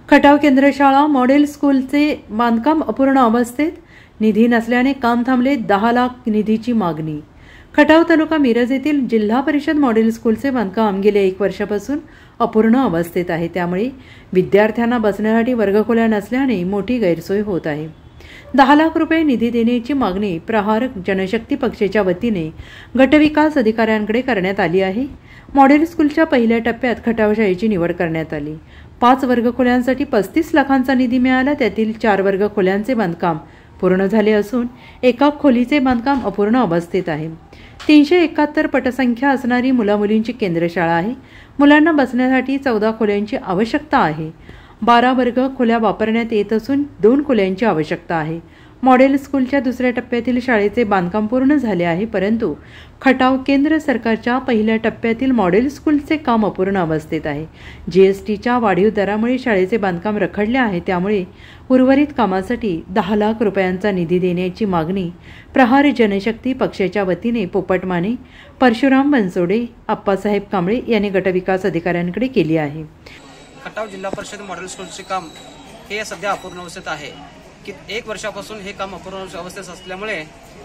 खटाव केंद्र शाळा मॉडेल स्कूलचे बांधकाम अपूर्ण अवस्थेत, निधी नसल्याने काम थांबले. 10 लाख निधीची मागणी. खटाव तालुका मिरज येथील जिल्हा परिषद मॉडेल स्कूलचे बांधकाम गेल्या 1 वर्षापासून अपूर्ण अवस्थेत आहे. त्यामुळे विद्यार्थ्यांना बसण्यासाठी वर्गखोल्या नसल्याने मोठी गैरसोय होत आहे. 10 लाख रुपये निधी देण्याची मागणी प्रहार जनशक्ती पक्षाच्या वतीने गटविकास अधिकाऱ्यांकडे करण्यात आली आहे. मॉडेल स्कूलच्या पहिल्या टप्प्यात खटाव शाळेची निवड करण्यात आली. 5 वर्गखोल्यांसाठी 35 लाखांचा निधी मिळाला. त्यातील 4 वर्गखोल्यांचे बांधकाम पूर्ण झाले असून एका खोलीचे बांधकाम अपूर्ण अवस्थेत आहे. 371 पटसंख्या असणारी मुलामुलींची केंद्रशाळा आहे. मुलांना बसण्यासाठी 14 खोल्यांची आवश्यकता आहे. 12 वर्ग खोल्या वापरण्यात येत असून 2 खोल्यांची आवश्यकता आहे. मॉडेल स्कूलच्या दुसऱ्या टप्प्यातील शाळेचे बांधकाम पूर्ण झाले आहे, परंतु खटाव केंद्र सरकारच्या पहिल्या टप्प्यातील मॉडेल स्कूलचे काम अपूर्ण अवस्थेत आहे. जीएसटीच्या वाढीव दरामुळे शाळेचे बांधकाम रखडले आहे. त्यामुळे उर्वरित कामासाठी 10 लाख रुपयांचा निधी देण्याची मागणी प्रहार जनशक्ती पक्षाच्या वतीने पोपट माने, परशुराम बनसोडे, आप्पासाहेब कांबळे यांनी गटविकास अधिकाऱ्यांकडे केली आहे. खटाव जिल्हा परिषद मॉडेल स्कूलचे काम हे सध्या अपूर्ण अवस्थेत आहे. की 1 वर्षापासून हे काम अपूर्ण अवस्थेत असल्यामुळे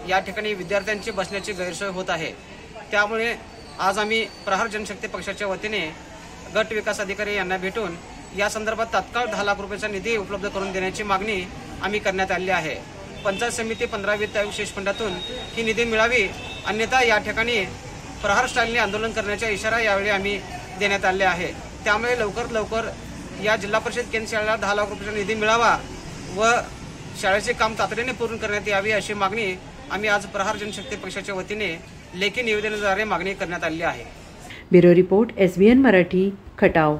या ठिकाणी विद्यार्थ्यांची बसण्याची गैरसोय होत आहे. त्यामुळे आज आम्ही प्रहार जनशक्ती पक्षाच्या वतीने गट विकास अधिकारी यांना भेटून या संदर्भात तात्काळ 10 लाख रुपयाचा निधी उपलब्ध करून देण्याची मागणी आम्ही करण्यात आली आहे. पंचायत समिती 15 वित्त आयोग विशेष फंडातून ही निधी मिळावी, अन्यथा या ठिकाणी प्रहार स्टाईलने आंदोलन करण्याचा इशारा यावेळी आम्ही देण्यात आले आहे. त्यामुळे लवकरात लवकर या जिल्हा परिषद केंद्र शाळेला 10 लाख रुपयाचा निधी मिळावा व शाळेचे काम तातडीने पूर्ण करण्यात यावी अशी मागणी आम्ही आज प्रहार जनशक्ती पक्षाच्या वतीने लेखी निवेदनाद्वारे मागणी करण्यात आली आहे. Bureau report SBN Marathi, Khatav.